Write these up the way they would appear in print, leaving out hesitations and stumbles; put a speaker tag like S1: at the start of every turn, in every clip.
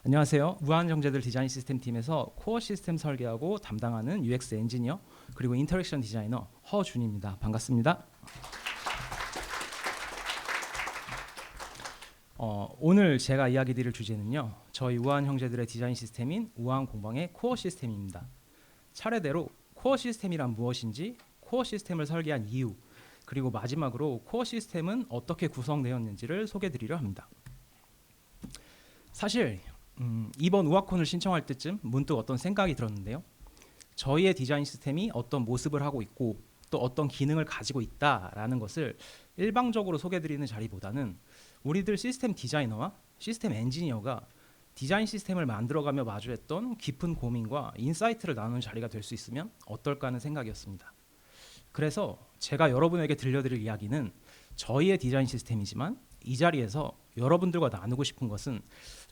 S1: 안녕하세요. 무한정제들 디자인 시스템 팀에서 코어 시스템 설계하고 담당하는 UX 엔지니어 그리고 인터랙션 디자이너 허준입니다. 반갑습니다. 오늘 제가 이야기 드릴 주제는요. 저희 우한 형제들의 디자인 시스템인 우한 공방의 코어 시스템입니다. 차례대로 코어 시스템이란 무엇인지, 코어 시스템을 설계한 이유, 그리고 마지막으로 코어 시스템은 어떻게 구성되었는지를 소개해 드리려 합니다. 사실 이번 우아콘을 신청할 때쯤 문득 어떤 생각이 들었는데요. 저희의 디자인 시스템이 어떤 모습을 하고 있고 또 어떤 기능을 가지고 있다라는 것을 일방적으로 소개해드리는 자리보다는 우리들 시스템 디자이너와 시스템 엔지니어가 디자인 시스템을 만들어가며 마주했던 깊은 고민과 인사이트를 나누는 자리가 될 수 있으면 어떨까 하는 생각이었습니다. 그래서 제가 여러분에게 들려드릴 이야기는 저희의 디자인 시스템이지만 이 자리에서 여러분들과 나누고 싶은 것은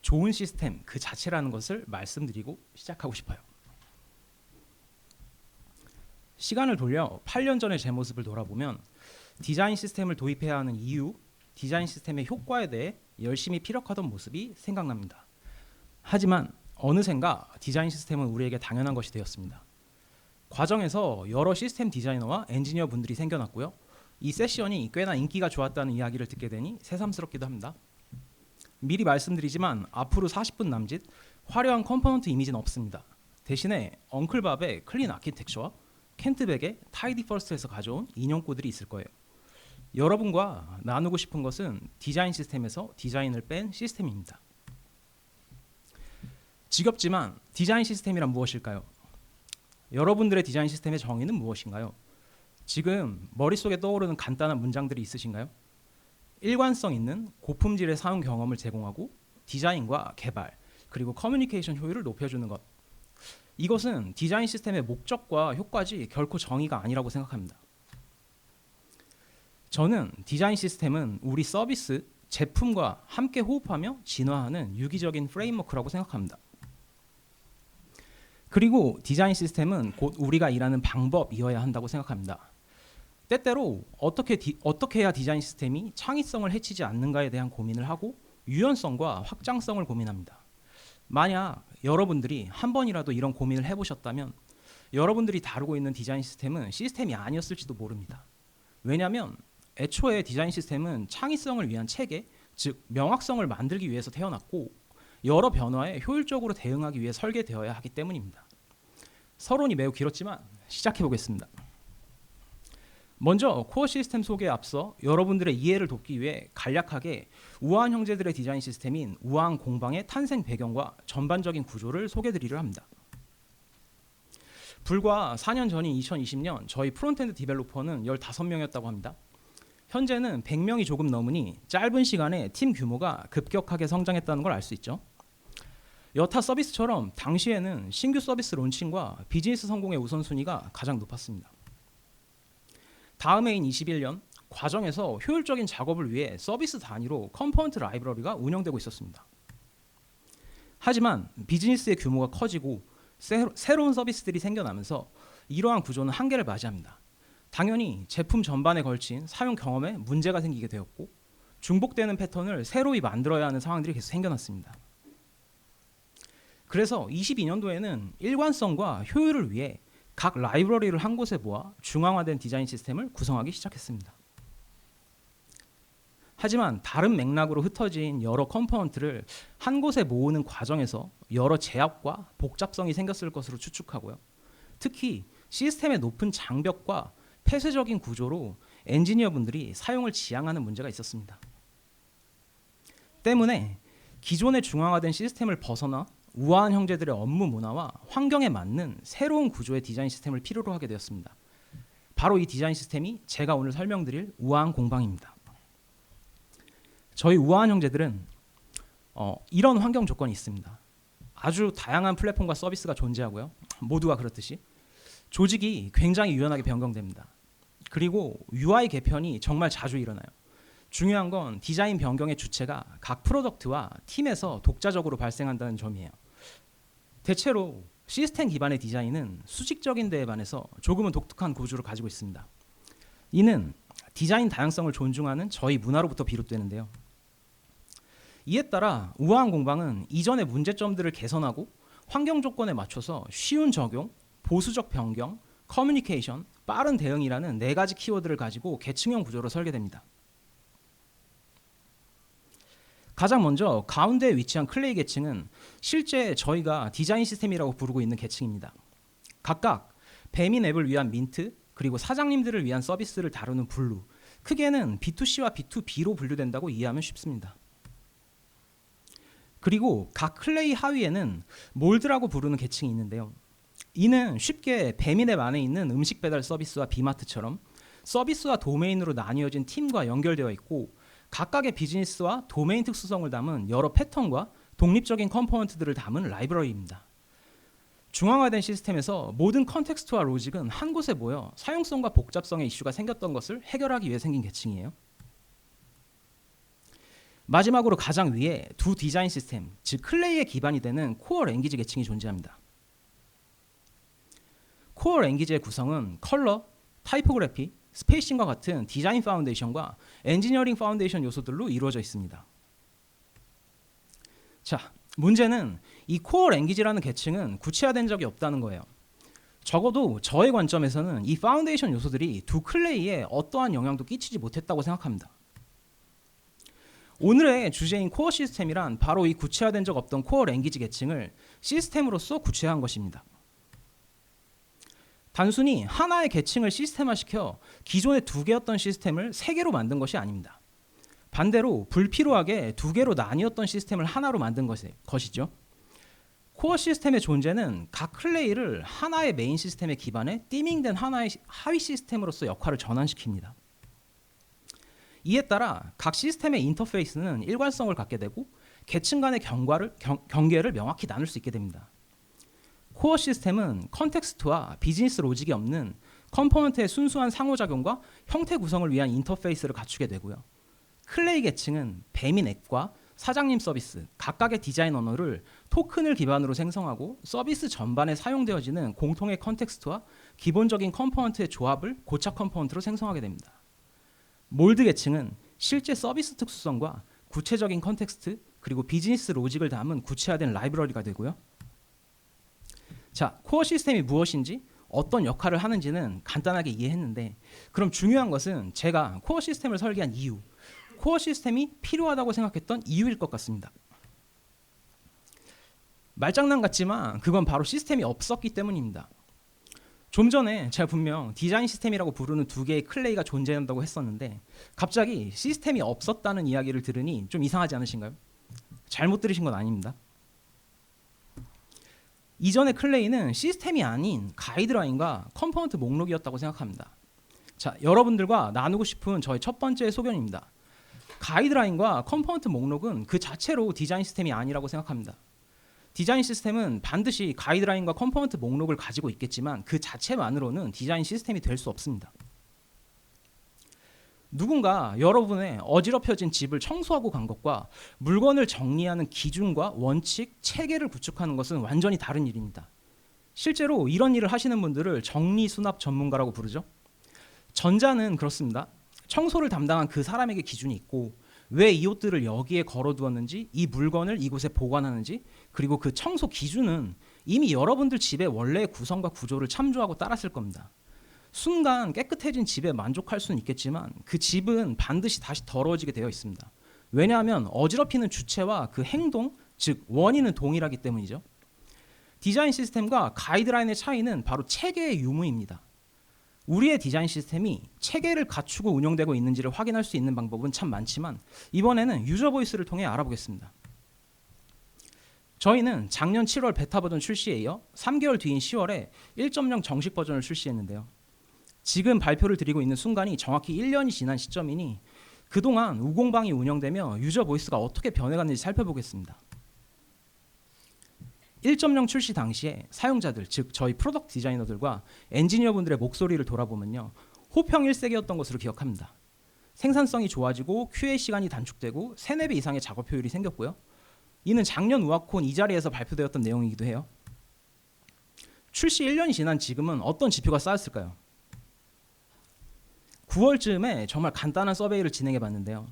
S1: 좋은 시스템 그 자체라는 것을 말씀드리고 시작하고 싶어요. 시간을 돌려 8년 전의 제 모습을 돌아보면 디자인 시스템을 도입해야 하는 이유, 디자인 시스템의 효과에 대해 열심히 피력하던 모습이 생각납니다. 하지만 어느샌가 디자인 시스템은 우리에게 당연한 것이 되었습니다. 과정에서 여러 시스템 디자이너와 엔지니어 분들이 생겨났고요. 이 세션이 꽤나 인기가 좋았다는 이야기를 듣게 되니 새삼스럽기도 합니다. 미리 말씀드리지만 앞으로 40분 남짓 화려한 컴포넌트 이미지는 없습니다. 대신에 엉클밥의 클린 아키텍처와 켄트백의 타이디 퍼스트에서 가져온 인용구들이 있을 거예요. 여러분과 나누고 싶은 것은 디자인 시스템에서 디자인을 뺀 시스템입니다. 지겹지만 디자인 시스템이란 무엇일까요? 여러분들의 디자인 시스템의 정의는 무엇인가요? 지금 머릿속에 떠오르는 간단한 문장들이 있으신가요? 일관성 있는 고품질의 사용 경험을 제공하고 디자인과 개발 그리고 커뮤니케이션 효율을 높여주는 것. 이것은 디자인 시스템의 목적과 효과지 결코 정의가 아니라고 생각합니다. 저는 디자인 시스템은 우리 서비스, 제품과 함께 호흡하며 진화하는 유기적인 프레임워크라고 생각합니다. 그리고 디자인 시스템은 곧 우리가 일하는 방법이어야 한다고 생각합니다. 때때로 어떻게 해야 디자인 시스템이 창의성을 해치지 않는가에 대한 고민을 하고 유연성과 확장성을 고민합니다. 만약 여러분들이 한 번이라도 이런 고민을 해보셨다면 여러분들이 다루고 있는 디자인 시스템은 시스템이 아니었을지도 모릅니다. 왜냐하면 애초에 디자인 시스템은 창의성을 위한 체계, 즉 명확성을 만들기 위해서 태어났고 여러 변화에 효율적으로 대응하기 위해 설계되어야 하기 때문입니다. 서론이 매우 길었지만 시작해 보겠습니다. 먼저 코어 시스템 소개에 앞서 여러분들의 이해를 돕기 위해 간략하게 우한 형제들의 디자인 시스템인 우한 공방의 탄생 배경과 전반적인 구조를 소개드리려 합니다. 불과 4년 전인 2020년 저희 프론트엔드 디벨로퍼는 15명이었다고 합니다. 현재는 100명이 조금 넘으니 짧은 시간에 팀 규모가 급격하게 성장했다는 걸 알 수 있죠. 여타 서비스처럼 당시에는 신규 서비스 론칭과 비즈니스 성공의 우선순위가 가장 높았습니다. 다음 해인 21년 과정에서 효율적인 작업을 위해 서비스 단위로 컴포넌트 라이브러리가 운영되고 있었습니다. 하지만 비즈니스의 규모가 커지고 새로운 서비스들이 생겨나면서 이러한 구조는 한계를 맞이합니다. 당연히 제품 전반에 걸친 사용 경험에 문제가 생기게 되었고 중복되는 패턴을 새로이 만들어야 하는 상황들이 계속 생겨났습니다. 그래서 22년도에는 일관성과 효율을 위해 각 라이브러리를 한 곳에 모아 중앙화된 디자인 시스템을 구성하기 시작했습니다. 하지만 다른 맥락으로 흩어진 여러 컴포넌트를 한 곳에 모으는 과정에서 여러 제약과 복잡성이 생겼을 것으로 추측하고요. 특히 시스템의 높은 장벽과 폐쇄적인 구조로 엔지니어분들이 사용을 지향하는 문제가 있었습니다. 때문에 기존의 중앙화된 시스템을 벗어나 우아한 형제들의 업무 문화와 환경에 맞는 새로운 구조의 디자인 시스템을 필요로 하게 되었습니다. 바로 이 디자인 시스템이 제가 오늘 설명드릴 우아한 공방입니다. 저희 우아한 형제들은 이런 환경 조건이 있습니다. 아주 다양한 플랫폼과 서비스가 존재하고요. 모두가 그렇듯이 조직이 굉장히 유연하게 변경됩니다. 그리고 UI 개편이 정말 자주 일어나요. 중요한 건 디자인 변경의 주체가 각 프로덕트와 팀에서 독자적으로 발생한다는 점이에요. 대체로 시스템 기반의 디자인은 수직적인 데에 반해서 조금은 독특한 구조를 가지고 있습니다. 이는 디자인 다양성을 존중하는 저희 문화로부터 비롯되는데요. 이에 따라 우아한 공방은 이전의 문제점들을 개선하고 환경 조건에 맞춰서 쉬운 적용, 보수적 변경, 커뮤니케이션, 빠른 대응이라는 4가지 키워드를 가지고 계층형 구조로 설계됩니다. 가장 먼저 가운데에 위치한 클레이 계층은 실제 저희가 디자인 시스템이라고 부르고 있는 계층입니다. 각각 배민 앱을 위한 민트, 그리고 사장님들을 위한 서비스를 다루는 블루, 크게는 B2C와 B2B로 분류된다고 이해하면 쉽습니다. 그리고 각 클레이 하위에는 몰드라고 부르는 계층이 있는데요. 이는 쉽게 배민 앱 안에 있는 음식 배달 서비스와 비마트처럼 서비스와 도메인으로 나뉘어진 팀과 연결되어 있고 각각의 비즈니스와 도메인 특수성을 담은 여러 패턴과 독립적인 컴포넌트들을 담은 라이브러리입니다. 중앙화된 시스템에서 모든 컨텍스트와 로직은 한 곳에 모여 사용성과 복잡성의 이슈가 생겼던 것을 해결하기 위해 생긴 계층이에요. 마지막으로 가장 위에 두 디자인 시스템, 즉 클레이의 기반이 되는 코어 랭귀지 계층이 존재합니다. 코어 랭귀지의 구성은 컬러, 타이포그래피, 스페이싱과 같은 디자인 파운데이션과 엔지니어링 파운데이션 요소들로 이루어져 있습니다. 자, 문제는 이 코어 랭귀지라는 계층은 구체화된 적이 없다는 거예요. 적어도 저의 관점에서는 이 파운데이션 요소들이 두 클레이에 어떠한 영향도 끼치지 못했다고 생각합니다. 오늘의 주제인 코어 시스템이란 바로 이 구체화된 적 없던 코어 랭귀지 계층을 시스템으로서 구체화한 것입니다. 단순히 하나의 계층을 시스템화시켜 기존의 2개였던 시스템을 3개로 만든 것이 아닙니다. 반대로 불필요하게 2개로 나뉘었던 시스템을 하나로 만든 것이죠. 코어 시스템의 존재는 각 클레이를 하나의 메인 시스템에 기반해 띠밍된 하나의 하위 시스템으로서 역할을 전환시킵니다. 이에 따라 각 시스템의 인터페이스는 일관성을 갖게 되고 계층 간의 경계를 명확히 나눌 수 있게 됩니다. 코어 시스템은 컨텍스트와 비즈니스 로직이 없는 컴포넌트의 순수한 상호작용과 형태 구성을 위한 인터페이스를 갖추게 되고요. 클레이 계층은 배민 앱과 사장님 서비스, 각각의 디자인 언어를 토큰을 기반으로 생성하고 서비스 전반에 사용되어지는 공통의 컨텍스트와 기본적인 컴포넌트의 조합을 고착 컴포넌트로 생성하게 됩니다. 몰드 계층은 실제 서비스 특수성과 구체적인 컨텍스트 그리고 비즈니스 로직을 담은 구체화된 라이브러리가 되고요. 자, 코어 시스템이 무엇인지 어떤 역할을 하는지는 간단하게 이해했는데 그럼 중요한 것은 제가 코어 시스템을 설계한 이유, 코어 시스템이 필요하다고 생각했던 이유일 것 같습니다. 말장난 같지만 그건 바로 시스템이 없었기 때문입니다. 좀 전에 제가 분명 디자인 시스템이라고 부르는 2개의 클레이가 존재한다고 했었는데 갑자기 시스템이 없었다는 이야기를 들으니 좀 이상하지 않으신가요? 잘못 들으신 건 아닙니다. 이전의 클레이는 시스템이 아닌 가이드라인과 컴포넌트 목록이었다고 생각합니다. 자, 여러분들과 나누고 싶은 저의 첫 번째 소견입니다. 가이드라인과 컴포넌트 목록은 그 자체로 디자인 시스템이 아니라고 생각합니다. 디자인 시스템은 반드시 가이드라인과 컴포넌트 목록을 가지고 있겠지만 그 자체만으로는 디자인 시스템이 될 수 없습니다. 누군가 여러분의 어지럽혀진 집을 청소하고 간 것과 물건을 정리하는 기준과 원칙, 체계를 구축하는 것은 완전히 다른 일입니다. 실제로 이런 일을 하시는 분들을 정리수납 전문가라고 부르죠. 전자는 그렇습니다. 청소를 담당한 그 사람에게 기준이 있고 왜 이 옷들을 여기에 걸어두었는지, 이 물건을 이곳에 보관하는지, 그리고 그 청소 기준은 이미 여러분들 집의 원래의 구성과 구조를 참조하고 따랐을 겁니다. 순간 깨끗해진 집에 만족할 수는 있겠지만 그 집은 반드시 다시 더러워지게 되어 있습니다. 왜냐하면 어지럽히는 주체와 그 행동, 즉 원인은 동일하기 때문이죠. 디자인 시스템과 가이드라인의 차이는 바로 체계의 유무입니다. 우리의 디자인 시스템이 체계를 갖추고 운영되고 있는지를 확인할 수 있는 방법은 참 많지만 이번에는 유저 보이스를 통해 알아보겠습니다. 저희는 작년 7월 베타 버전 출시에 이어 3개월 뒤인 10월에 1.0 정식 버전을 출시했는데요. 지금 발표를 드리고 있는 순간이 정확히 1년이 지난 시점이니 그동안 우공방이 운영되며 유저 보이스가 어떻게 변해갔는지 살펴보겠습니다. 1.0 출시 당시에 사용자들, 즉 저희 프로덕트 디자이너들과 엔지니어분들의 목소리를 돌아보면요. 호평 일색이었던 것으로 기억합니다. 생산성이 좋아지고 QA 시간이 단축되고 3-4배 이상의 작업 효율이 생겼고요. 이는 작년 우아콘 이 자리에서 발표되었던 내용이기도 해요. 출시 1년이 지난 지금은 어떤 지표가 쌓였을까요? 9월쯤에 정말 간단한 서베이를 진행해 봤는데요.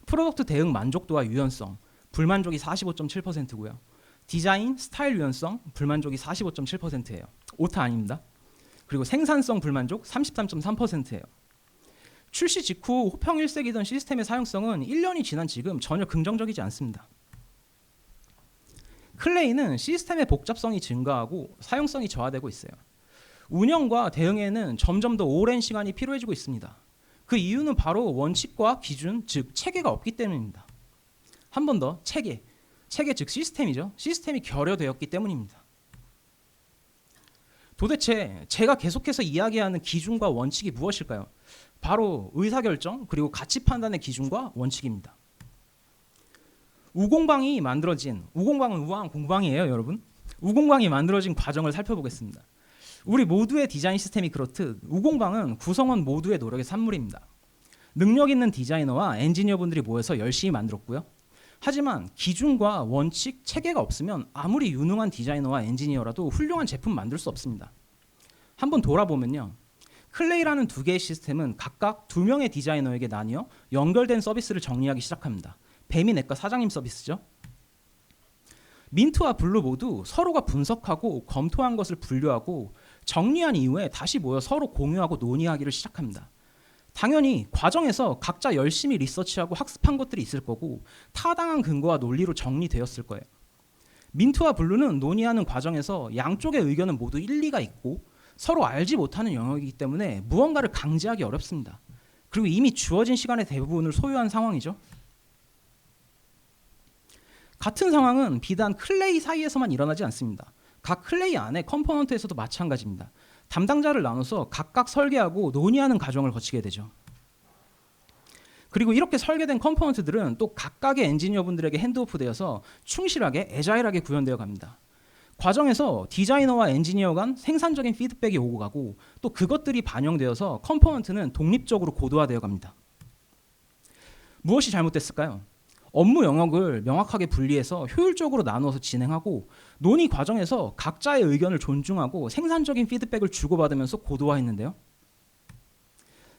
S1: 프로덕트 대응 만족도와 유연성, 불만족이 45.7%고요. 디자인, 스타일 유연성 불만족이 45.7%예요. 오타 아닙니다. 그리고 생산성 불만족 33.3%예요. 출시 직후 호평일색이던 시스템의 사용성은 1년이 지난 지금 전혀 긍정적이지 않습니다. 클레이는 시스템의 복잡성이 증가하고 사용성이 저하되고 있어요. 운영과 대응에는 점점 더 오랜 시간이 필요해지고 있습니다. 그 이유는 바로 원칙과 기준, 즉 체계가 없기 때문입니다. 한 번 더 체계 즉 시스템이죠. 시스템이 결여되었기 때문입니다. 도대체 제가 계속해서 이야기하는 기준과 원칙이 무엇일까요? 바로 의사결정 그리고 가치 판단의 기준과 원칙입니다. 우공방은 우아한 공방이에요, 여러분. 우공방이 만들어진 과정을 살펴보겠습니다. 우리 모두의 디자인 시스템이 그렇듯 우공방은 구성원 모두의 노력의 산물입니다. 능력 있는 디자이너와 엔지니어분들이 모여서 열심히 만들었고요. 하지만 기준과 원칙, 체계가 없으면 아무리 유능한 디자이너와 엔지니어라도 훌륭한 제품 만들 수 없습니다. 한번 돌아보면요. 클레이라는 두 개의 시스템은 각각 두 명의 디자이너에게 나뉘어 연결된 서비스를 정리하기 시작합니다. 뱀이 내과 사장님 서비스죠. 민트와 블루 모두 서로가 분석하고 검토한 것을 분류하고 정리한 이후에 다시 모여 서로 공유하고 논의하기를 시작합니다. 당연히 과정에서 각자 열심히 리서치하고 학습한 것들이 있을 거고 타당한 근거와 논리로 정리되었을 거예요. 민트와 블루는 논의하는 과정에서 양쪽의 의견은 모두 일리가 있고 서로 알지 못하는 영역이기 때문에 무언가를 강제하기 어렵습니다. 그리고 이미 주어진 시간의 대부분을 소유한 상황이죠. 같은 상황은 비단 클레이 사이에서만 일어나지 않습니다. 각 클레이 안에 컴포넌트에서도 마찬가지입니다. 담당자를 나눠서 각각 설계하고 논의하는 과정을 거치게 되죠. 그리고 이렇게 설계된 컴포넌트들은 또 각각의 엔지니어분들에게 핸드오프되어서 충실하게 애자일하게 구현되어 갑니다. 과정에서 디자이너와 엔지니어 간 생산적인 피드백이 오고 가고 또 그것들이 반영되어서 컴포넌트는 독립적으로 고도화되어 갑니다. 무엇이 잘못됐을까요? 업무 영역을 명확하게 분리해서 효율적으로 나누어서 진행하고 논의 과정에서 각자의 의견을 존중하고 생산적인 피드백을 주고받으면서 고도화했는데요.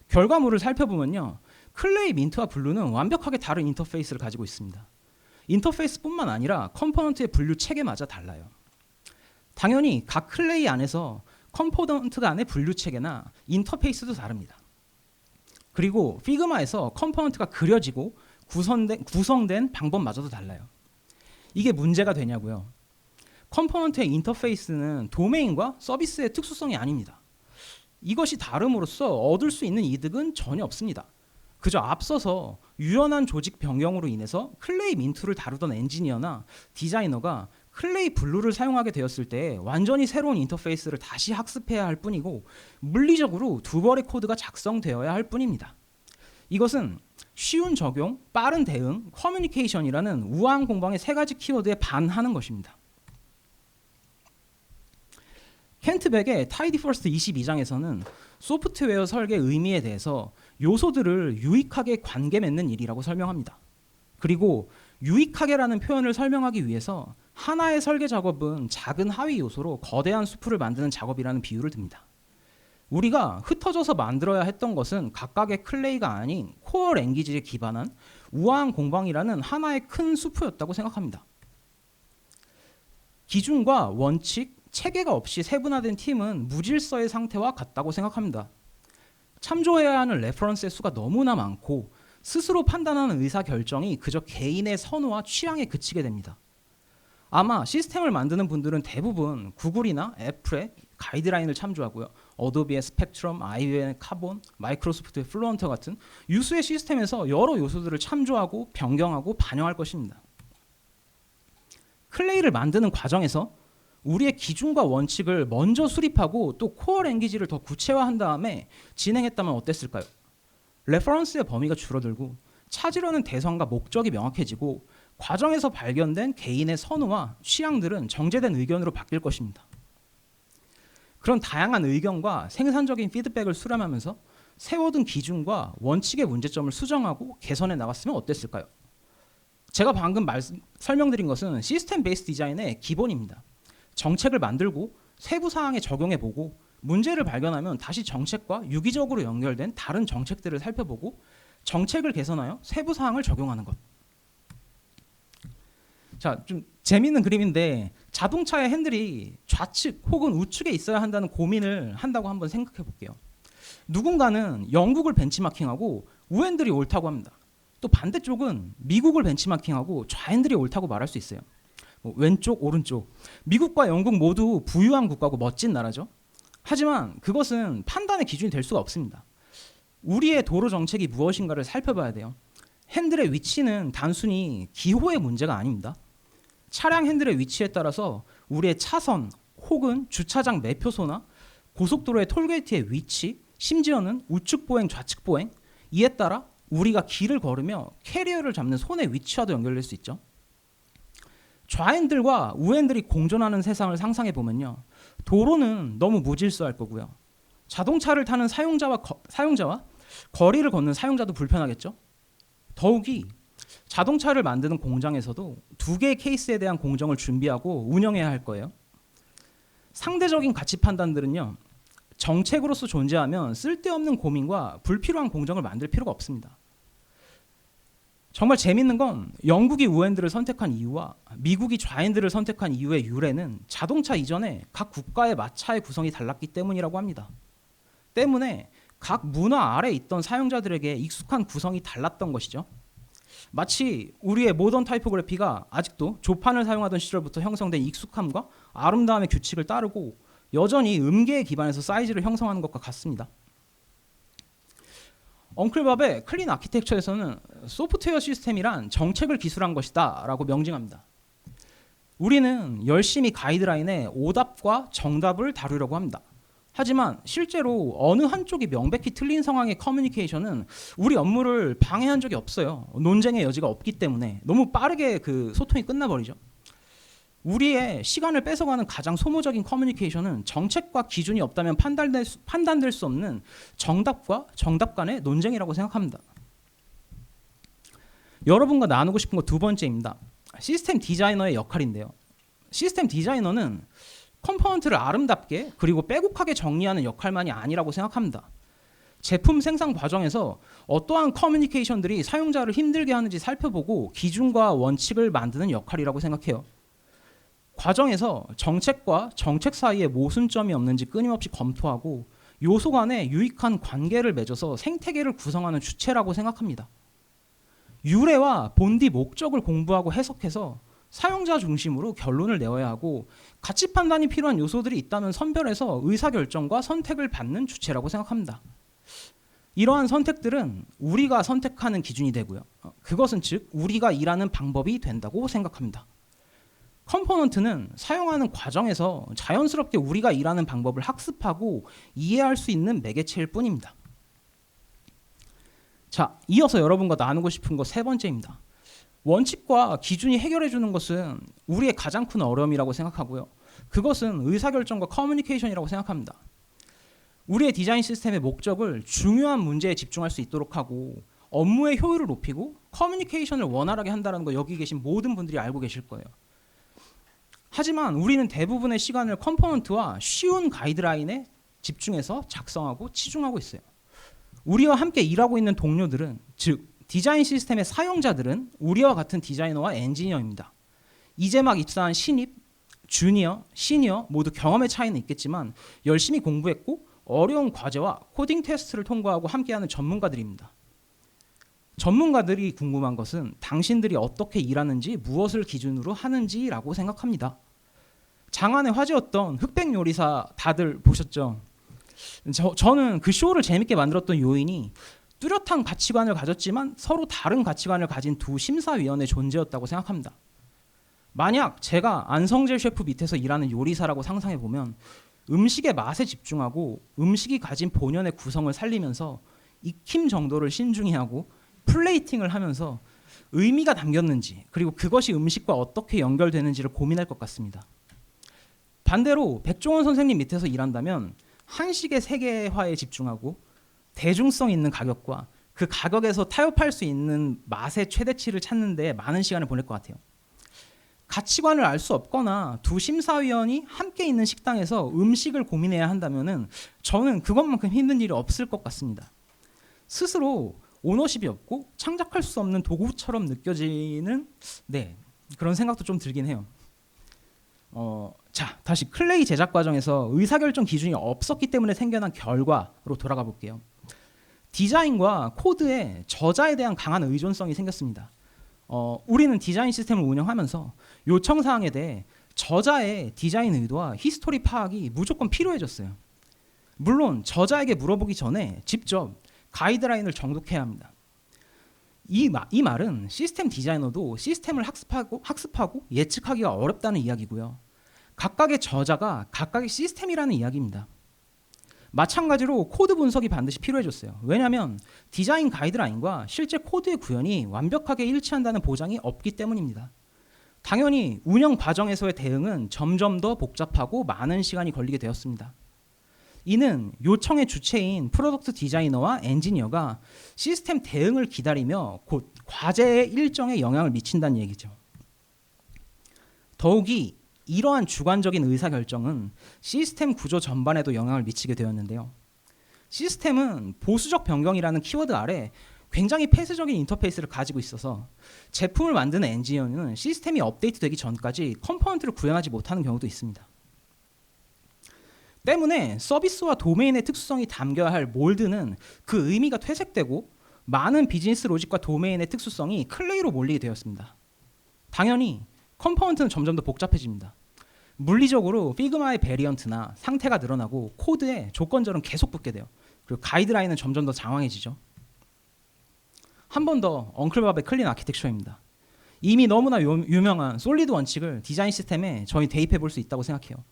S1: 결과물을 살펴보면요. 클레이, 민트와 블루는 완벽하게 다른 인터페이스를 가지고 있습니다. 인터페이스뿐만 아니라 컴포넌트의 분류 체계마저 달라요. 당연히 각 클레이 안에서 컴포넌트 간의 분류 체계나 인터페이스도 다릅니다. 그리고 피그마에서 컴포넌트가 그려지고 구성된 방법마저도 달라요. 이게 문제가 되냐고요. 컴포넌트의 인터페이스는 도메인과 서비스의 특수성이 아닙니다. 이것이 다름으로써 얻을 수 있는 이득은 전혀 없습니다. 그저 앞서서 유연한 조직 변경으로 인해서 클레이 민트를 다루던 엔지니어나 디자이너가 클레이 블루를 사용하게 되었을 때 완전히 새로운 인터페이스를 다시 학습해야 할 뿐이고 물리적으로 두 벌의 코드가 작성되어야 할 뿐입니다. 이것은 쉬운 적용, 빠른 대응, 커뮤니케이션이라는 우아한 공방의 세 가지 키워드에 반하는 것입니다. 켄트백의 타이디 퍼스트 22장에서는 소프트웨어 설계 의미에 대해서 요소들을 유익하게 관계 맺는 일이라고 설명합니다. 그리고 유익하게라는 표현을 설명하기 위해서 하나의 설계 작업은 작은 하위 요소로 거대한 수풀을 만드는 작업이라는 비유를 듭니다. 우리가 흩어져서 만들어야 했던 것은 각각의 클레이가 아닌 코어 랭귀지에 기반한 우아한 공방이라는 하나의 큰 수프였다고 생각합니다. 기준과 원칙, 체계가 없이 세분화된 팀은 무질서의 상태와 같다고 생각합니다. 참조해야 하는 레퍼런스의 수가 너무나 많고 스스로 판단하는 의사결정이 그저 개인의 선호와 취향에 그치게 됩니다. 아마 시스템을 만드는 분들은 대부분 구글이나 애플의 가이드라인을 참조하고요. 어도비의 스펙트럼, IBM의 카본, 마이크로소프트의 플루언트 같은 유수의 시스템에서 여러 요소들을 참조하고 변경하고 반영할 것입니다. 클레이를 만드는 과정에서 우리의 기준과 원칙을 먼저 수립하고 또 코어 랭귀지를 더 구체화한 다음에 진행했다면 어땠을까요? 레퍼런스의 범위가 줄어들고 찾으려는 대상과 목적이 명확해지고 과정에서 발견된 개인의 선호와 취향들은 정제된 의견으로 바뀔 것입니다. 그런 다양한 의견과 생산적인 피드백을 수렴하면서 세워둔 기준과 원칙의 문제점을 수정하고 개선해 나갔으면 어땠을까요? 제가 방금 설명드린 것은 시스템 베이스 디자인의 기본입니다. 정책을 만들고 세부 사항에 적용해보고 문제를 발견하면 다시 정책과 유기적으로 연결된 다른 정책들을 살펴보고 정책을 개선하여 세부 사항을 적용하는 것. 자, 좀 재미있는 그림인데 자동차의 핸들이 좌측 혹은 우측에 있어야 한다는 고민을 한다고 한번 생각해 볼게요. 누군가는 영국을 벤치마킹하고 우핸들이 옳다고 합니다. 또 반대쪽은 미국을 벤치마킹하고 좌핸들이 옳다고 말할 수 있어요. 왼쪽, 오른쪽. 미국과 영국 모두 부유한 국가고 멋진 나라죠. 하지만 그것은 판단의 기준이 될 수가 없습니다. 우리의 도로 정책이 무엇인가를 살펴봐야 돼요. 핸들의 위치는 단순히 기호의 문제가 아닙니다. 차량 핸들의 위치에 따라서 우리의 차선 혹은 주차장 매표소나 고속도로의 톨게이트의 위치, 심지어는 우측 보행, 좌측 보행, 이에 따라 우리가 길을 걸으며 캐리어를 잡는 손의 위치와도 연결될 수 있죠. 좌핸들과 우핸들이 공존하는 세상을 상상해 보면요, 도로는 너무 무질서할 거고요. 자동차를 타는 사용자와 거리를 걷는 사용자도 불편하겠죠. 더욱이 자동차를 만드는 공장에서도 두 개의 케이스에 대한 공정을 준비하고 운영해야 할 거예요. 상대적인 가치 판단들은요, 정책으로서 존재하면 쓸데없는 고민과 불필요한 공정을 만들 필요가 없습니다. 정말 재밌는 건 영국이 우핸들을 선택한 이유와 미국이 좌핸들을 선택한 이유의 유래는 자동차 이전에 각 국가의 마차의 구성이 달랐기 때문이라고 합니다. 때문에 각 문화 아래 있던 사용자들에게 익숙한 구성이 달랐던 것이죠. 마치 우리의 모던 타이포그래피가 아직도 조판을 사용하던 시절부터 형성된 익숙함과 아름다움의 규칙을 따르고 여전히 음계에 기반해서 사이즈를 형성하는 것과 같습니다. 엉클밥의 클린 아키텍처에서는 소프트웨어 시스템이란 정책을 기술한 것이다 라고 명징합니다. 우리는 열심히 가이드라인에 오답과 정답을 다루려고 합니다. 하지만 실제로 어느 한쪽이 명백히 틀린 상황의 커뮤니케이션은 우리 업무를 방해한 적이 없어요. 논쟁의 여지가 없기 때문에 너무 빠르게 그 소통이 끝나버리죠. 우리의 시간을 뺏어가는 가장 소모적인 커뮤니케이션은 정책과 기준이 없다면 판단될 수 없는 정답과 정답 간의 논쟁이라고 생각합니다. 여러분과 나누고 싶은 거 두 번째입니다. 시스템 디자이너의 역할인데요. 시스템 디자이너는 컴포넌트를 아름답게 그리고 빼곡하게 정리하는 역할만이 아니라고 생각합니다. 제품 생산 과정에서 어떠한 커뮤니케이션들이 사용자를 힘들게 하는지 살펴보고 기준과 원칙을 만드는 역할이라고 생각해요. 과정에서 정책과 정책 사이에 모순점이 없는지 끊임없이 검토하고 요소 간에 유익한 관계를 맺어서 생태계를 구성하는 주체라고 생각합니다. 유래와 본디 목적을 공부하고 해석해서 사용자 중심으로 결론을 내어야 하고 가치 판단이 필요한 요소들이 있다면 선별해서 의사결정과 선택을 받는 주체라고 생각합니다. 이러한 선택들은 우리가 선택하는 기준이 되고요. 그것은 즉 우리가 일하는 방법이 된다고 생각합니다. 컴포넌트는 사용하는 과정에서 자연스럽게 우리가 일하는 방법을 학습하고 이해할 수 있는 매개체일 뿐입니다. 자, 이어서 여러분과 나누고 싶은 거 세 번째입니다. 원칙과 기준이 해결해 주는 것은 우리의 가장 큰 어려움이라고 생각하고요. 그것은 의사결정과 커뮤니케이션이라고 생각합니다. 우리의 디자인 시스템의 목적을 중요한 문제에 집중할 수 있도록 하고 업무의 효율을 높이고 커뮤니케이션을 원활하게 한다는 거 여기 계신 모든 분들이 알고 계실 거예요. 하지만 우리는 대부분의 시간을 컴포넌트와 쉬운 가이드라인에 집중해서 작성하고 치중하고 있어요. 우리와 함께 일하고 있는 동료들은, 즉 디자인 시스템의 사용자들은 우리와 같은 디자이너와 엔지니어입니다. 이제 막 입사한 신입, 주니어, 시니어 모두 경험의 차이는 있겠지만 열심히 공부했고 어려운 과제와 코딩 테스트를 통과하고 함께하는 전문가들입니다. 전문가들이 궁금한 것은 당신들이 어떻게 일하는지 무엇을 기준으로 하는지라고 생각합니다. 장안의 화제였던 흑백 요리사 다들 보셨죠? 저는 그 쇼를 재밌게 만들었던 요인이 뚜렷한 가치관을 가졌지만 서로 다른 가치관을 가진 두 심사위원의 존재였다고 생각합니다. 만약 제가 안성재 셰프 밑에서 일하는 요리사라고 상상해보면 음식의 맛에 집중하고 음식이 가진 본연의 구성을 살리면서 익힘 정도를 신중히 하고 플레이팅을 하면서 의미가 담겼는지 그리고 그것이 음식과 어떻게 연결되는지를 고민할 것 같습니다. 반대로 백종원 선생님 밑에서 일한다면 한식의 세계화에 집중하고 대중성 있는 가격과 그 가격에서 타협할 수 있는 맛의 최대치를 찾는 데 많은 시간을 보낼 것 같아요. 가치관을 알 수 없거나 두 심사위원이 함께 있는 식당에서 음식을 고민해야 한다면 저는 그것만큼 힘든 일이 없을 것 같습니다. 스스로 오너십이 없고 창작할 수 없는 도구처럼 느껴지는 그런 생각도 좀 들긴 해요. 자, 다시 클레이 제작 과정에서 의사결정 기준이 없었기 때문에 생겨난 결과로 돌아가 볼게요. 디자인과 코드에 저자에 대한 강한 의존성이 생겼습니다. 우리는 디자인 시스템을 운영하면서 요청 사항에 대해 저자의 디자인 의도와 히스토리 파악이 무조건 필요해졌어요. 물론 저자에게 물어보기 전에 직접 가이드라인을 정독해야 합니다. 이 말은 시스템 디자이너도 시스템을 학습하고 예측하기가 어렵다는 이야기고요. 각각의 저자가 각각의 시스템이라는 이야기입니다. 마찬가지로 코드 분석이 반드시 필요해졌어요. 왜냐하면 디자인 가이드라인과 실제 코드의 구현이 완벽하게 일치한다는 보장이 없기 때문입니다. 당연히 운영 과정에서의 대응은 점점 더 복잡하고 많은 시간이 걸리게 되었습니다. 이는 요청의 주체인 프로덕트 디자이너와 엔지니어가 시스템 대응을 기다리며 곧 과제의 일정에 영향을 미친다는 얘기죠. 더욱이 이러한 주관적인 의사결정은 시스템 구조 전반에도 영향을 미치게 되었는데요. 시스템은 보수적 변경이라는 키워드 아래 굉장히 폐쇄적인 인터페이스를 가지고 있어서 제품을 만드는 엔지니어는 시스템이 업데이트되기 전까지 컴포넌트를 구현하지 못하는 경우도 있습니다. 때문에 서비스와 도메인의 특수성이 담겨야 할 몰드는 그 의미가 퇴색되고 많은 비즈니스 로직과 도메인의 특수성이 클레이로 몰리게 되었습니다. 당연히 컴포넌트는 점점 더 복잡해집니다. 물리적으로 피그마의 베리언트나 상태가 늘어나고 코드에 조건절은 계속 붙게 돼요. 그리고 가이드라인은 점점 더 장황해지죠. 한 번 더 엉클밥의 클린 아키텍처입니다. 이미 너무나 유명한 솔리드 원칙을 디자인 시스템에 저희 대입해 볼 수 있다고 생각해요.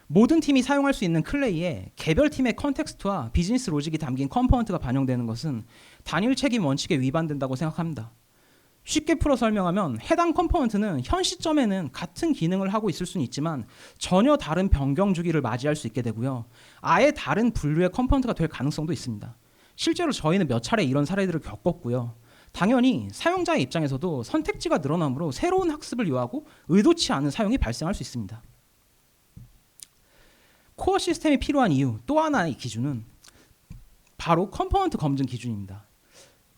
S1: 모든 팀이 사용할 수 있는 클레이에 개별 팀의 컨텍스트와 비즈니스 로직이 담긴 컴포넌트가 반영되는 것은 단일 책임 원칙에 위반된다고 생각합니다. 쉽게 풀어 설명하면 해당 컴포넌트는 현 시점에는 같은 기능을 하고 있을 수는 있지만 전혀 다른 변경 주기를 맞이할 수 있게 되고요. 아예 다른 분류의 컴포넌트가 될 가능성도 있습니다. 실제로 저희는 몇 차례 이런 사례들을 겪었고요. 당연히 사용자의 입장에서도 선택지가 늘어나므로 새로운 학습을 요하고 의도치 않은 사용이 발생할 수 있습니다. 코어 시스템이 필요한 이유 또 하나의 기준은 바로 컴포넌트 검증 기준입니다.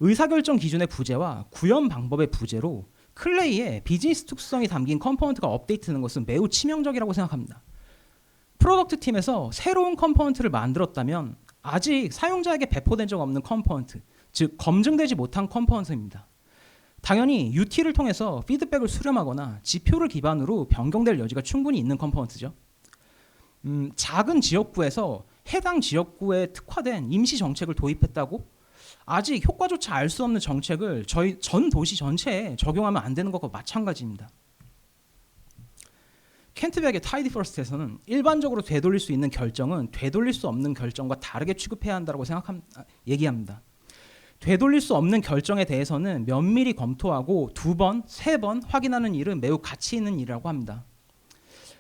S1: 의사결정 기준의 부재와 구현 방법의 부재로 클레이에 비즈니스 특수성이 담긴 컴포넌트가 업데이트되는 것은 매우 치명적이라고 생각합니다. 프로덕트 팀에서 새로운 컴포넌트를 만들었다면 아직 사용자에게 배포된 적 없는 컴포넌트, 즉 검증되지 못한 컴포넌트입니다. 당연히 UT를 통해서 피드백을 수렴하거나 지표를 기반으로 변경될 여지가 충분히 있는 컴포넌트죠. 작은 지역구에서 해당 지역구에 특화된 임시 정책을 도입했다고 아직 효과조차 알 수 없는 정책을 저희 전 도시 전체에 적용하면 안 되는 것과 마찬가지입니다. 켄트백의 타이디 퍼스트에서는 일반적으로 되돌릴 수 있는 결정은 되돌릴 수 없는 결정과 다르게 취급해야 한다고 얘기합니다. 되돌릴 수 없는 결정에 대해서는 면밀히 검토하고 2번, 3번 확인하는 일은 매우 가치 있는 일이라고 합니다.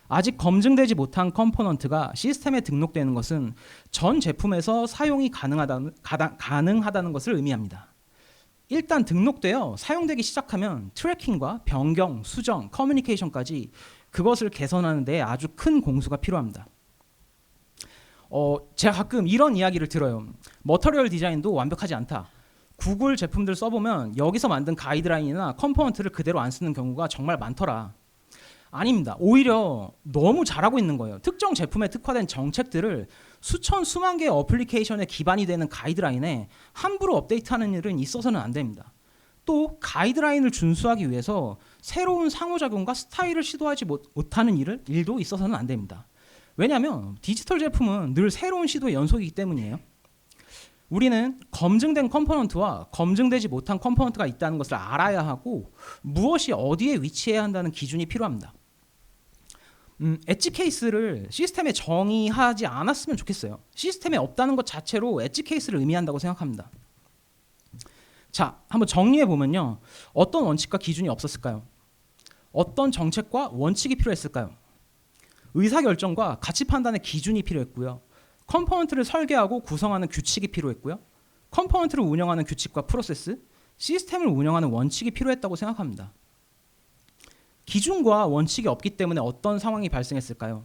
S1: 아직 검증되지 못한 컴포넌트가 시스템에 등록되는 것은 전 제품에서 사용이 가능하다는 것을 의미합니다. 일단 등록되어 사용되기 시작하면 트래킹과 변경, 수정, 커뮤니케이션까지 그것을 개선하는 데 아주 큰 공수가 필요합니다. 제가 가끔 이런 이야기를 들어요. 머터리얼 디자인도 완벽하지 않다. 구글 제품들 써보면 여기서 만든 가이드라인이나 컴포넌트를 그대로 안 쓰는 경우가 정말 많더라. 아닙니다. 오히려 너무 잘하고 있는 거예요. 특정 제품에 특화된 정책들을 수천 수만 개의 어플리케이션에 기반이 되는 가이드라인에 함부로 업데이트하는 일은 있어서는 안 됩니다. 또 가이드라인을 준수하기 위해서 새로운 상호작용과 스타일을 시도하지 못하는 일도 있어서는 안 됩니다. 왜냐하면 디지털 제품은 늘 새로운 시도의 연속이기 때문이에요. 우리는 검증된 컴포넌트와 검증되지 못한 컴포넌트가 있다는 것을 알아야 하고 무엇이 어디에 위치해야 한다는 기준이 필요합니다. 엣지 케이스를 시스템에 정의하지 않았으면 좋겠어요. 시스템에 없다는 것 자체로 엣지 케이스를 의미한다고 생각합니다. 자, 한번 정리해 보면요. 어떤 원칙과 기준이 없었을까요? 어떤 정책과 원칙이 필요했을까요? 의사결정과 가치 판단의 기준이 필요했고요. 컴포넌트를 설계하고 구성하는 규칙이 필요했고요. 컴포넌트를 운영하는 규칙과 프로세스, 시스템을 운영하는 원칙이 필요했다고 생각합니다. 기준과 원칙이 없기 때문에 어떤 상황이 발생했을까요?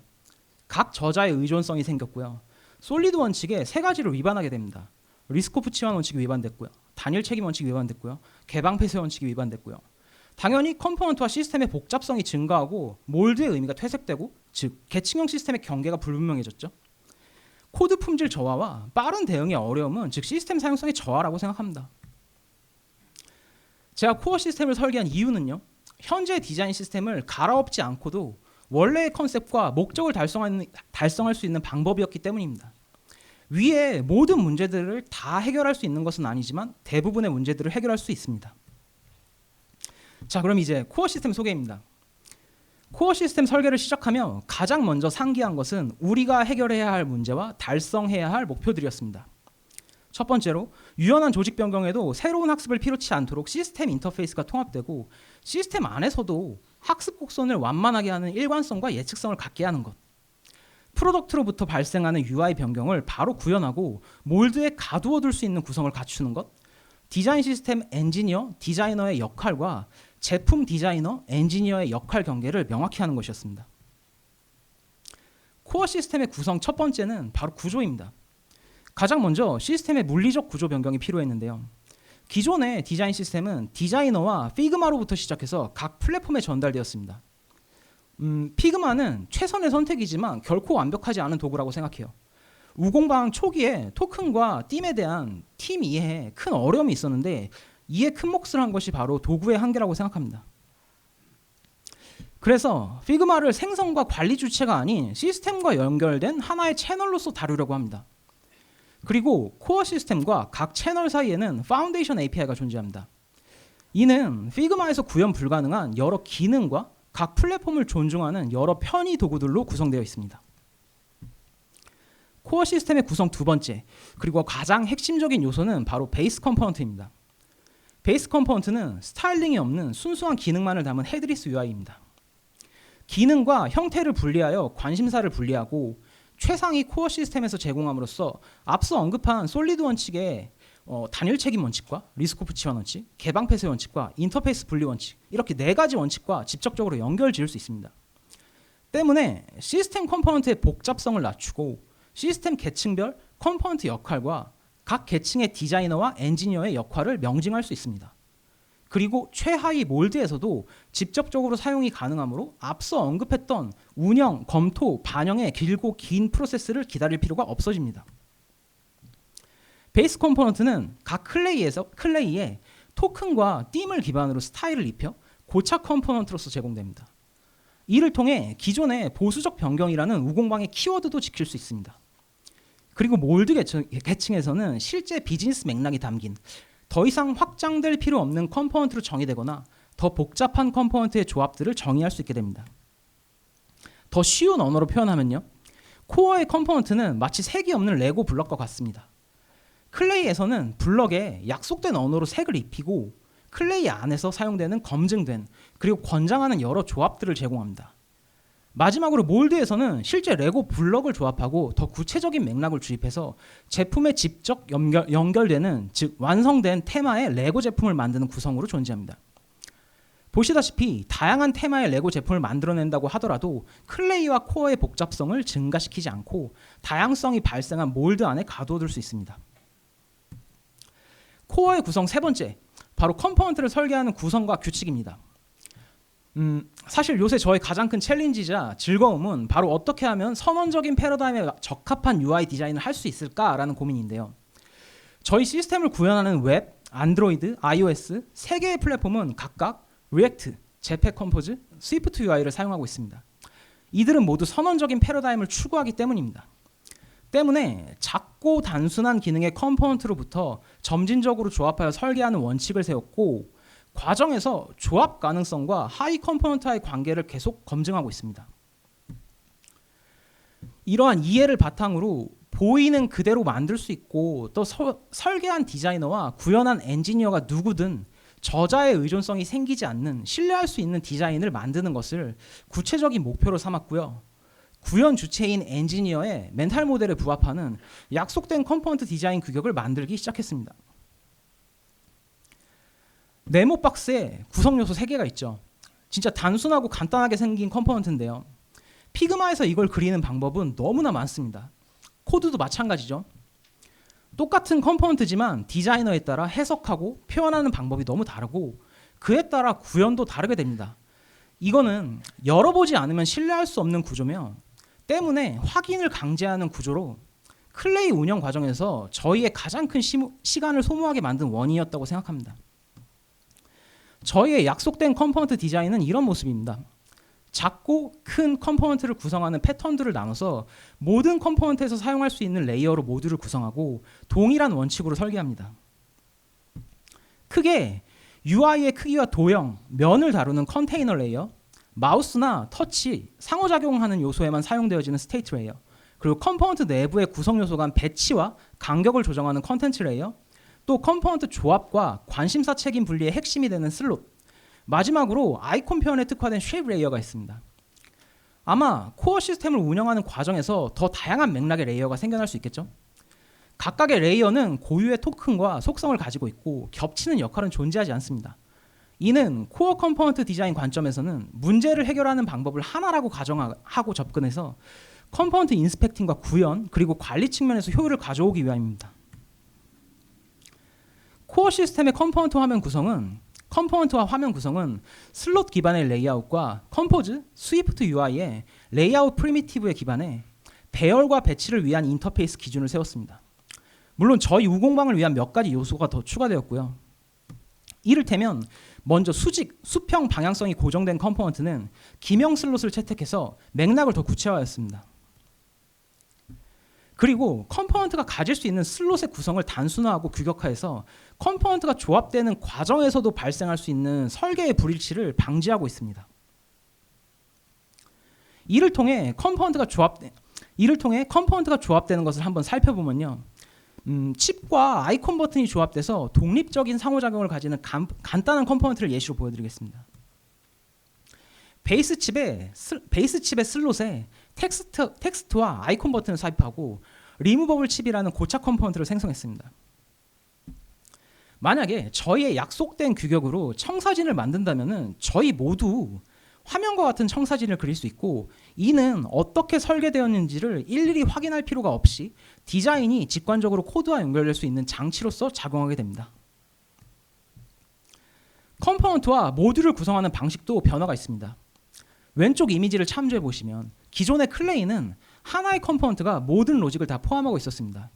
S1: 각 저자의 의존성이 생겼고요. 솔리드 원칙의 3가지를 위반하게 됩니다. 리스크 오프 치환 원칙이 위반됐고요. 단일 책임 원칙이 위반됐고요. 개방 폐쇄 원칙이 위반됐고요. 당연히 컴포넌트와 시스템의 복잡성이 증가하고 몰드의 의미가 퇴색되고, 즉 계층형 시스템의 경계가 불분명해졌죠. 코드 품질 저하와 빠른 대응의 어려움은 즉 시스템 사용성의 저하라고 생각합니다. 제가 코어 시스템을 설계한 이유는요, 현재 디자인 시스템을 갈아엎지 않고도 원래의 컨셉과 목적을 달성할 수 있는 방법이었기 때문입니다. 위에 모든 문제들을 다 해결할 수 있는 것은 아니지만 대부분의 문제들을 해결할 수 있습니다. 자, 그럼 이제 코어 시스템 소개입니다. 코어 시스템 설계를 시작하며 가장 먼저 상기한 것은 우리가 해결해야 할 문제와 달성해야 할 목표들이었습니다. 첫 번째로, 유연한 조직 변경에도 새로운 학습을 필요치 않도록 시스템 인터페이스가 통합되고 시스템 안에서도 학습 곡선을 완만하게 하는 일관성과 예측성을 갖게 하는 것. 프로덕트로부터 발생하는 UI 변경을 바로 구현하고 몰드에 가두어둘 수 있는 구성을 갖추는 것. 디자인 시스템 엔지니어, 디자이너의 역할과 제품 디자이너, 엔지니어의 역할 경계를 명확히 하는 것이었습니다. 코어 시스템의 구성 첫 번째는 바로 구조입니다. 가장 먼저 시스템의 물리적 구조 변경이 필요했는데요. 기존의 디자인 시스템은 디자이너와 피그마로부터 시작해서 각 플랫폼에 전달되었습니다. 피그마는 최선의 선택이지만 결코 완벽하지 않은 도구라고 생각해요. 우공방 초기에 토큰과 띠에 대한 팀 이해에 큰 어려움이 있었는데 이에 큰 몫을 한 것이 바로 도구의 한계라고 생각합니다. 그래서 피그마를 생성과 관리 주체가 아닌 시스템과 연결된 하나의 채널로서 다루려고 합니다. 그리고 코어 시스템과 각 채널 사이에는 파운데이션 API가 존재합니다. 이는 피그마에서 구현 불가능한 여러 기능과 각 플랫폼을 존중하는 여러 편의 도구들로 구성되어 있습니다. 코어 시스템의 구성 두 번째, 그리고 가장 핵심적인 요소는 바로 베이스 컴포넌트입니다. 베이스 컴포넌트는 스타일링이 없는 순수한 기능만을 담은 헤드리스 UI입니다. 기능과 형태를 분리하여 관심사를 분리하고 최상위 코어 시스템에서 제공함으로써 앞서 언급한 솔리드 원칙의 단일 책임 원칙과 리스크 지원 원칙, 개방 폐쇄 원칙과 인터페이스 분리 원칙, 이렇게 네 가지 원칙과 직접적으로 연결 지을 수 있습니다. 때문에 시스템 컴포넌트의 복잡성을 낮추고 시스템 계층별 컴포넌트 역할과 각 계층의 디자이너와 엔지니어의 역할을 명징할 수 있습니다. 그리고 최하위 몰드에서도 직접적으로 사용이 가능하므로 앞서 언급했던 운영, 검토, 반영의 길고 긴 프로세스를 기다릴 필요가 없어집니다. 베이스 컴포넌트는 각 클레이에 토큰과 띠을 기반으로 스타일을 입혀 고착 컴포넌트로서 제공됩니다. 이를 통해 기존의 보수적 변경이라는 우공방의 키워드도 지킬 수 있습니다. 그리고 몰드 계층에서는 실제 비즈니스 맥락이 담긴 더 이상 확장될 필요 없는 컴포넌트로 정의되거나 더 복잡한 컴포넌트의 조합들을 정의할 수 있게 됩니다. 더 쉬운 언어로 표현하면요, 코어의 컴포넌트는 마치 색이 없는 레고 블럭과 같습니다. 클레이에서는 블럭에 약속된 언어로 색을 입히고 클레이 안에서 사용되는 검증된 그리고 권장하는 여러 조합들을 제공합니다. 마지막으로 몰드에서는 실제 레고 블럭을 조합하고 더 구체적인 맥락을 주입해서 제품에 직접 연결되는, 즉 완성된 테마의 레고 제품을 만드는 구성으로 존재합니다. 보시다시피 다양한 테마의 레고 제품을 만들어낸다고 하더라도 클레이와 코어의 복잡성을 증가시키지 않고 다양성이 발생한 몰드 안에 가둬둘 수 있습니다. 코어의 구성 세 번째, 바로 컴포넌트를 설계하는 구성과 규칙입니다. 사실 요새 저의 가장 큰 챌린지자 즐거움은 바로 어떻게 하면 선언적인 패러다임에 적합한 UI 디자인을 할 수 있을까라는 고민인데요. 저희 시스템을 구현하는 웹, 안드로이드, iOS 세 개의 플랫폼은 각각 리액트, 제팩 컴포즈, 스위프트 UI를 사용하고 있습니다. 이들은 모두 선언적인 패러다임을 추구하기 때문입니다. 때문에 작고 단순한 기능의 컴포넌트로부터 점진적으로 조합하여 설계하는 원칙을 세웠고 과정에서 조합 가능성과 하위 컴포넌트와의 관계를 계속 검증하고 있습니다. 이러한 이해를 바탕으로 보이는 그대로 만들 수 있고 또 설계한 디자이너와 구현한 엔지니어가 누구든 저자의 의존성이 생기지 않는 신뢰할 수 있는 디자인을 만드는 것을 구체적인 목표로 삼았고요. 구현 주체인 엔지니어의 멘탈 모델에 부합하는 약속된 컴포넌트 디자인 규격을 만들기 시작했습니다. 네모 박스에 구성 요소 3개가 있죠. 진짜 단순하고 간단하게 생긴 컴포넌트인데요. 피그마에서 이걸 그리는 방법은 너무나 많습니다. 코드도 마찬가지죠. 똑같은 컴포넌트지만 디자이너에 따라 해석하고 표현하는 방법이 너무 다르고 그에 따라 구현도 다르게 됩니다. 이거는 열어보지 않으면 신뢰할 수 없는 구조며 때문에 확인을 강제하는 구조로 클레이 운영 과정에서 저희의 가장 큰 시간을 소모하게 만든 원인이었다고 생각합니다. 저희의 약속된 컴포넌트 디자인은 이런 모습입니다. 작고 큰 컴포넌트를 구성하는 패턴들을 나눠서 모든 컴포넌트에서 사용할 수 있는 레이어로 모듈을 구성하고 동일한 원칙으로 설계합니다. 크게 UI의 크기와 도형, 면을 다루는 컨테이너 레이어, 마우스나 터치, 상호작용하는 요소에만 사용되어지는 스테이트 레이어, 그리고 컴포넌트 내부의 구성 요소 간 배치와 간격을 조정하는 컨텐츠 레이어, 또 컴포넌트 조합과 관심사 책임 분리의 핵심이 되는 슬롯, 마지막으로 아이콘 표현에 특화된 쉐입 레이어가 있습니다. 아마 코어 시스템을 운영하는 과정에서 더 다양한 맥락의 레이어가 생겨날 수 있겠죠. 각각의 레이어는 고유의 토큰과 속성을 가지고 있고 겹치는 역할은 존재하지 않습니다. 이는 코어 컴포넌트 디자인 관점에서는 문제를 해결하는 방법을 하나라고 가정하고 접근해서 컴포넌트 인스펙팅과 구현 그리고 관리 측면에서 효율을 가져오기 위함입니다. 코어 시스템의 컴포넌트와 화면 구성은 슬롯 기반의 레이아웃과 컴포즈, 스위프트 UI의 레이아웃 프리미티브에 기반해 배열과 배치를 위한 인터페이스 기준을 세웠습니다. 물론 저희 우공방을 위한 몇 가지 요소가 더 추가되었고요. 이를테면 먼저 수평 방향성이 고정된 컴포넌트는 기명 슬롯을 채택해서 맥락을 더 구체화했습니다. 그리고 컴포넌트가 가질 수 있는 슬롯의 구성을 단순화하고 규격화해서 컴포넌트가 조합되는 과정에서도 발생할 수 있는 설계의 불일치를 방지하고 있습니다. 이를 통해 컴포넌트가 조합되는 것을 한번 살펴보면요. 칩과 아이콘 버튼이 조합돼서 독립적인 상호작용을 가지는 간단한 컴포넌트를 예시로 보여드리겠습니다. 베이스 칩의 슬롯에 텍스트와 아이콘 버튼을 삽입하고 리무버블 칩이라는 고착 컴포넌트를 생성했습니다. 만약에 저희의 약속된 규격으로 청사진을 만든다면 저희 모두 화면과 같은 청사진을 그릴 수 있고 이는 어떻게 설계되었는지를 일일이 확인할 필요가 없이 디자인이 직관적으로 코드와 연결될 수 있는 장치로서 작용하게 됩니다. 컴포넌트와 모듈을 구성하는 방식도 변화가 있습니다. 왼쪽 이미지를 참조해 보시면 기존의 클레이는 하나의 컴포넌트가 모든 로직을 다 포함하고 있었습니다.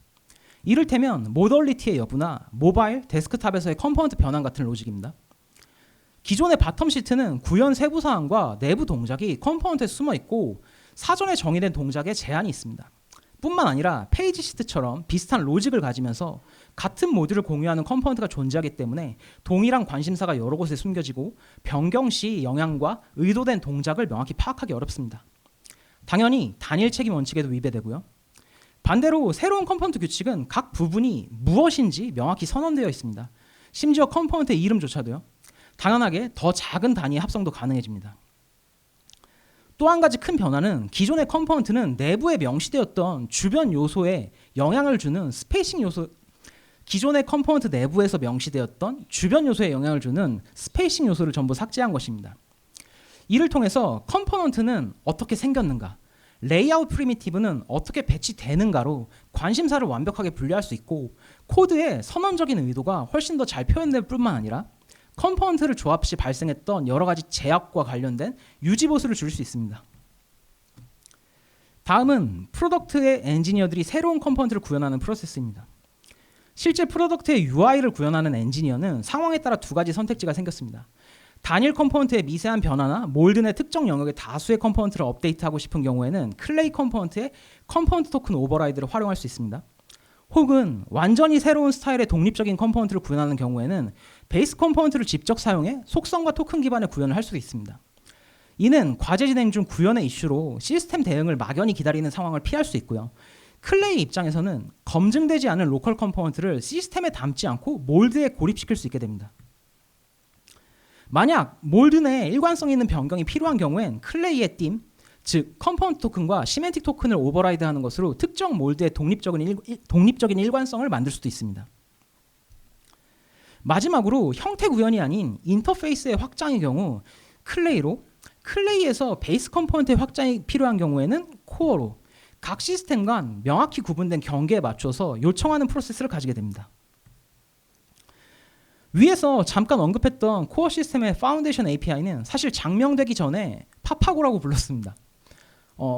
S1: 이를테면 모더리티의 여부나 모바일, 데스크탑에서의 컴포넌트 변환 같은 로직입니다. 기존의 바텀 시트는 구현 세부 사항과 내부 동작이 컴포넌트에 숨어 있고 사전에 정의된 동작에 제한이 있습니다. 뿐만 아니라 페이지 시트처럼 비슷한 로직을 가지면서 같은 모듈을 공유하는 컴포넌트가 존재하기 때문에 동일한 관심사가 여러 곳에 숨겨지고 변경 시 영향과 의도된 동작을 명확히 파악하기 어렵습니다. 당연히 단일 책임 원칙에도 위배되고요. 반대로 새로운 컴포넌트 규칙은 각 부분이 무엇인지 명확히 선언되어 있습니다. 심지어 컴포넌트의 이름조차도요. 당연하게 더 작은 단위의 합성도 가능해집니다. 또 한 가지 큰 변화는 기존의 컴포넌트는 내부에 명시되었던 주변 요소에 영향을 주는 스페이싱 요소, 기존의 컴포넌트 내부에서 명시되었던 주변 요소에 영향을 주는 스페이싱 요소를 전부 삭제한 것입니다. 이를 통해서 컴포넌트는 어떻게 생겼는가, 레이아웃 프리미티브는 어떻게 배치되는가로 관심사를 완벽하게 분리할 수 있고 코드의 선언적인 의도가 훨씬 더 잘 표현될 뿐만 아니라 컴포넌트를 조합 시 발생했던 여러 가지 제약과 관련된 유지 보수를 줄 수 있습니다. 다음은 프로덕트의 엔지니어들이 새로운 컴포넌트를 구현하는 프로세스입니다. 실제 프로덕트의 UI를 구현하는 엔지니어는 상황에 따라 두 가지 선택지가 생겼습니다. 단일 컴포넌트의 미세한 변화나 몰드 내 특정 영역의 다수의 컴포넌트를 업데이트하고 싶은 경우에는 클레이 컴포넌트의 컴포넌트 토큰 오버라이드를 활용할 수 있습니다. 혹은 완전히 새로운 스타일의 독립적인 컴포넌트를 구현하는 경우에는 베이스 컴포넌트를 직접 사용해 속성과 토큰 기반의 구현을 할 수 있습니다. 이는 과제 진행 중 구현의 이슈로 시스템 대응을 막연히 기다리는 상황을 피할 수 있고요. 클레이 입장에서는 검증되지 않은 로컬 컴포넌트를 시스템에 담지 않고 몰드에 고립시킬 수 있게 됩니다. 만약 몰드 내에 일관성 있는 변경이 필요한 경우엔 클레이의 띠, 즉 컴포넌트 토큰과 시멘틱 토큰을 오버라이드하는 것으로 특정 몰드의 독립적인 일관성을 만들 수도 있습니다. 마지막으로 형태 구현이 아닌 인터페이스의 확장의 경우 클레이에서 베이스 컴포넌트의 확장이 필요한 경우에는 코어로 각 시스템 간 명확히 구분된 경계에 맞춰서 요청하는 프로세스를 가지게 됩니다. 위에서 잠깐 언급했던 코어 시스템의 파운데이션 API는 사실 장명되기 전에 파파고라고 불렀습니다.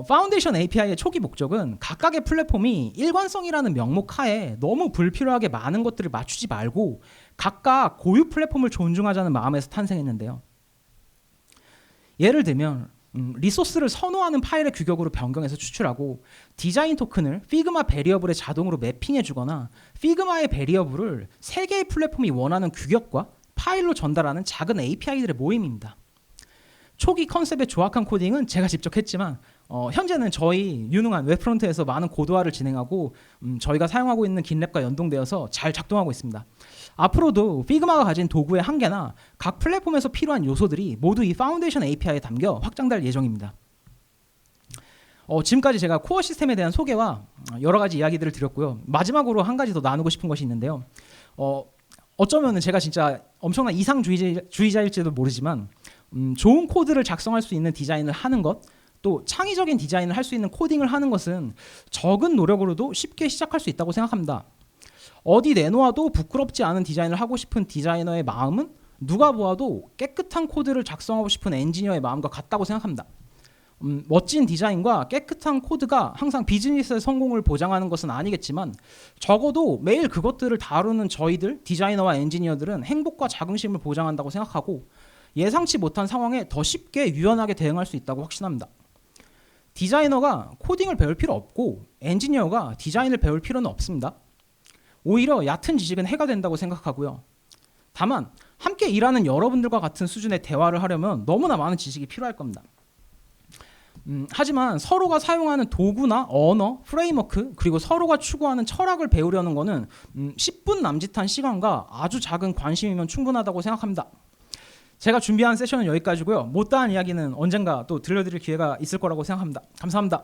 S1: 파운데이션 API의 초기 목적은 각각의 플랫폼이 일관성이라는 명목 하에 너무 불필요하게 많은 것들을 맞추지 말고 각각 고유 플랫폼을 존중하자는 마음에서 탄생했는데요. 예를 들면 리소스를 선호하는 파일의 규격으로 변경해서 추출하고 디자인 토큰을 피그마 베리어블에 자동으로 매핑해 주거나 피그마의 베리어블을 3개의 플랫폼이 원하는 규격과 파일로 전달하는 작은 API들의 모임입니다. 초기 컨셉의 조악한 코딩은 제가 직접 했지만 현재는 저희 유능한 웹프론트에서 많은 고도화를 진행하고 저희가 사용하고 있는 긴랩과 연동되어서 잘 작동하고 있습니다. 앞으로도 피그마가 가진 도구의 한계나 각 플랫폼에서 필요한 요소들이 모두 이 파운데이션 API에 담겨 확장될 예정입니다. 지금까지 제가 코어 시스템에 대한 소개와 여러 가지 이야기들을 드렸고요. 마지막으로 한 가지 더 나누고 싶은 것이 있는데요. 어쩌면 제가 진짜 엄청난 이상주의자일지도 모르지만 좋은 코드를 작성할 수 있는 디자인을 하는 것, 또 창의적인 디자인을 할 수 있는 코딩을 하는 것은 적은 노력으로도 쉽게 시작할 수 있다고 생각합니다. 어디 내놓아도 부끄럽지 않은 디자인을 하고 싶은 디자이너의 마음은 누가 보아도 깨끗한 코드를 작성하고 싶은 엔지니어의 마음과 같다고 생각합니다. 멋진 디자인과 깨끗한 코드가 항상 비즈니스의 성공을 보장하는 것은 아니겠지만 적어도 매일 그것들을 다루는 저희들 디자이너와 엔지니어들은 행복과 자긍심을 보장한다고 생각하고 예상치 못한 상황에 더 쉽게 유연하게 대응할 수 있다고 확신합니다. 디자이너가 코딩을 배울 필요 없고 엔지니어가 디자인을 배울 필요는 없습니다. 오히려 얕은 지식은 해가 된다고 생각하고요. 다만 함께 일하는 여러분들과 같은 수준의 대화를 하려면 너무나 많은 지식이 필요할 겁니다. 하지만 서로가 사용하는 도구나 언어, 프레임워크, 그리고 서로가 추구하는 철학을 배우려는 것은 10분 남짓한 시간과 아주 작은 관심이면 충분하다고 생각합니다. 제가 준비한 세션은 여기까지고요. 못다한 이야기는 언젠가 또 들려드릴 기회가 있을 거라고 생각합니다. 감사합니다.